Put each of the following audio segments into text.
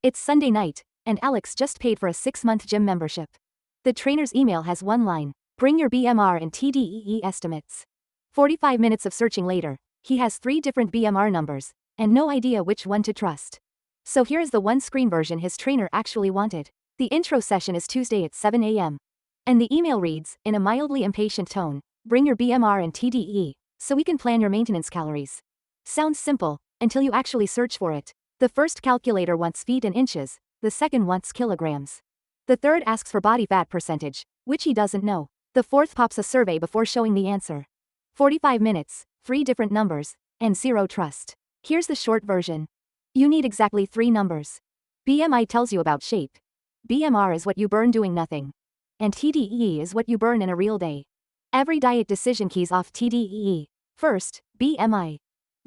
It's Sunday night, and Alex just paid for a 6-month gym membership. The trainer's email has one line: bring your BMR and TDEE estimates. 45 minutes of searching later, he has 3 different BMR numbers, and no idea which one to trust. So here's the one-screen version his trainer actually wanted. The intro session is Tuesday at 7 a.m. And the email reads, in a mildly impatient tone, bring your BMR and TDEE, so we can plan your maintenance calories. Sounds simple, until you actually search for it. The first calculator wants feet and inches, the second wants kilograms. The third asks for body fat percentage, which he doesn't know. The fourth pops a survey before showing the answer. 45 minutes, 3 different numbers, and 0 trust. Here's the short version. You need exactly 3 numbers. BMI tells you about shape. BMR is what you burn doing nothing. And TDEE is what you burn in a real day. Every diet decision keys off TDEE. First, BMI.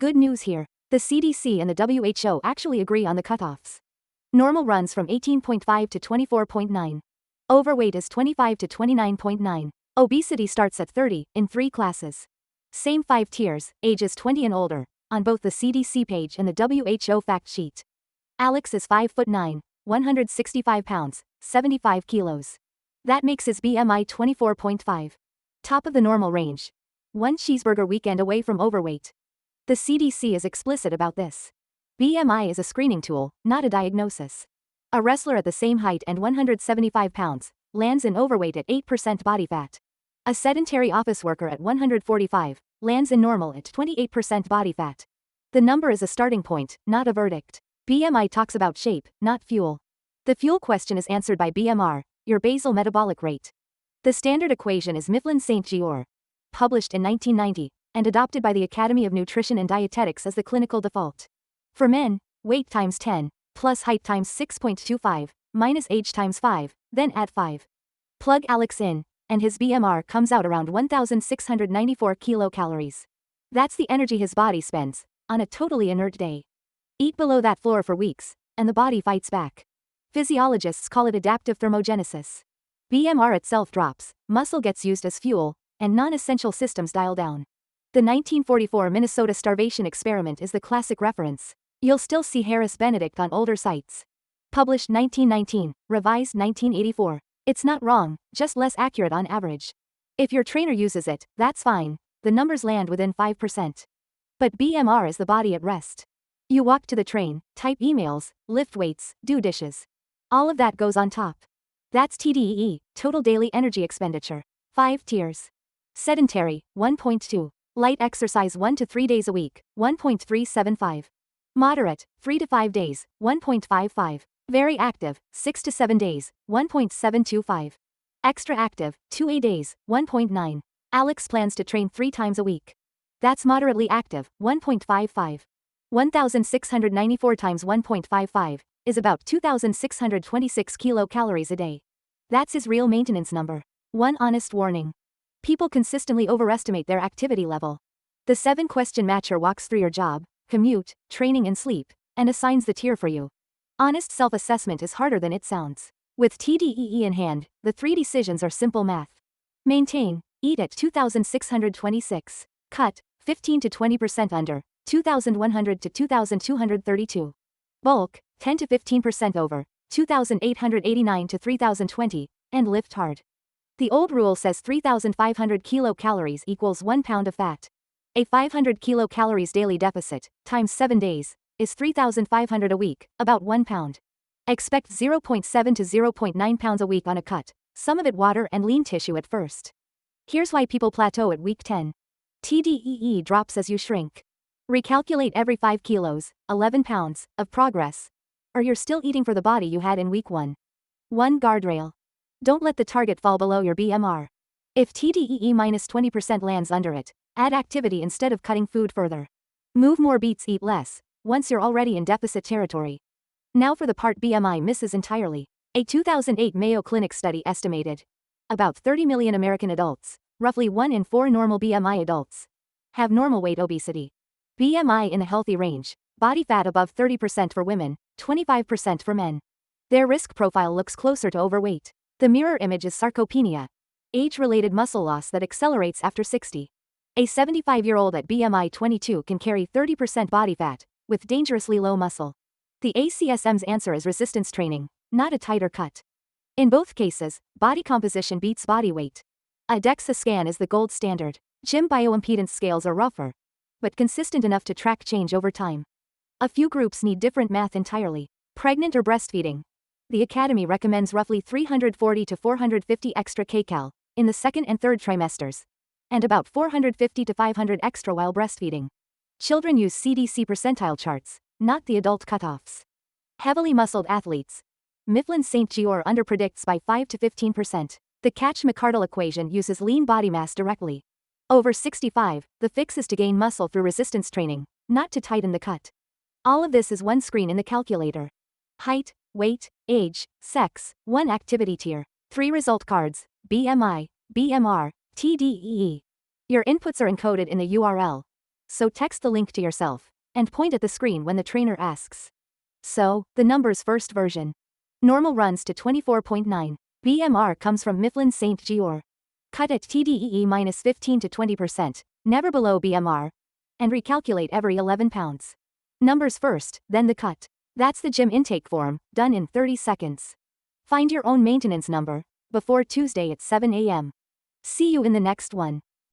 Good news here. The CDC and the WHO actually agree on the cutoffs. Normal runs from 18.5 to 24.9. Overweight is 25 to 29.9. Obesity starts at 30, in 3 classes. Same 5 tiers, ages 20 and older, on both the CDC page and the WHO fact sheet. Alex is 5'9", 165 pounds, 75 kilos. That makes his BMI 24.5. Top of the normal range. 1 cheeseburger weekend away from overweight. The CDC is explicit about this. BMI is a screening tool, not a diagnosis. A wrestler at the same height and 175 pounds lands in overweight at 8% body fat. A sedentary office worker at 145 lands in normal at 28% body fat. The number is a starting point, not a verdict. BMI talks about shape, not fuel. The fuel question is answered by BMR, your basal metabolic rate. The standard equation is Mifflin-St. Jeor, published in 1990, and adopted by the Academy of Nutrition and Dietetics as the clinical default. For men, weight times 10, plus height times 6.25, minus age times 5, then add 5. Plug Alex in, and his BMR comes out around 1,694 kilocalories. That's the energy his body spends, on a totally inert day. Eat below that floor for weeks, and the body fights back. Physiologists call it adaptive thermogenesis. BMR itself drops, muscle gets used as fuel, and non-essential systems dial down. The 1944 Minnesota starvation experiment is the classic reference. You'll still see Harris Benedict on older sites. Published 1919, revised 1984. It's not wrong, just less accurate on average. If your trainer uses it, that's fine, the numbers land within 5%. But BMR is the body at rest. You walk to the train, type emails, lift weights, do dishes. All of that goes on top. That's TDEE, total daily energy expenditure. 5 tiers. Sedentary, 1.2. Light exercise 1 to 3 days a week, 1.375. Moderate, 3 to 5 days, 1.55. Very active, 6 to 7 days, 1.725. Extra active, 2 days, 1.9. Alex plans to train 3 times a week. That's moderately active, 1.55. 1,694 times 1.55 is about 2,626 kilocalories a day. That's his real maintenance number. One honest warning. People consistently overestimate their activity level. The 7-question matcher walks through your job, commute, training and sleep, and assigns the tier for you. Honest self-assessment is harder than it sounds. With TDEE in hand, the 3 decisions are simple math. Maintain, eat at 2,626. Cut, 15 to 20% under, 2,100 to 2,232. Bulk, 10 to 15% over, 2,889 to 3,020, and lift hard. The old rule says 3,500 kilocalories equals 1 pound of fat. A 500 kilocalories daily deficit, times 7 days, is 3,500 a week, about 1 pound. Expect 0.7 to 0.9 pounds a week on a cut, some of it water and lean tissue at first. Here's why people plateau at week 10. TDEE drops as you shrink. Recalculate every 5 kilos, 11 pounds, of progress. Or you're still eating for the body you had in week 1. 1 guardrail. Don't let the target fall below your BMR. If TDEE minus 20% lands under it, add activity instead of cutting food further. Move more beats, eat less, once you're already in deficit territory. Now for the part BMI misses entirely. A 2008 Mayo Clinic study estimated about 30 million American adults, roughly 1 in 4 normal BMI adults, have normal weight obesity. BMI in the healthy range, body fat above 30% for women, 25% for men. Their risk profile looks closer to overweight. The mirror image is sarcopenia, age-related muscle loss that accelerates after 60. A 75-year-old at BMI 22 can carry 30% body fat, with dangerously low muscle. The ACSM's answer is resistance training, not a tighter cut. In both cases, body composition beats body weight. A DEXA scan is the gold standard. Gym bioimpedance scales are rougher, but consistent enough to track change over time. A few groups need different math entirely. Pregnant or breastfeeding. The Academy recommends roughly 340 to 450 extra kcal in the second and third trimesters, and about 450 to 500 extra while breastfeeding. Children use CDC percentile charts, not the adult cutoffs. Heavily muscled athletes. Mifflin St. Jeor underpredicts by 5 to 15%. The Catch-McCardle equation uses lean body mass directly. Over 65, the fix is to gain muscle through resistance training, not to tighten the cut. All of this is one screen in the calculator. Height, weight, age, sex, 1 activity tier, 3 result cards, BMI, BMR, TDEE. Your inputs are encoded in the URL. So text the link to yourself, and point at the screen when the trainer asks. So, the numbers first version. Normal runs to 24.9. BMR comes from Mifflin St. Jeor. Cut at TDEE minus 15 to 20%, never below BMR. And recalculate every 11 pounds. Numbers first, then the cut. That's the gym intake form, done in 30 seconds. Find your own maintenance number, before Tuesday at 7 a.m. See you in the next one.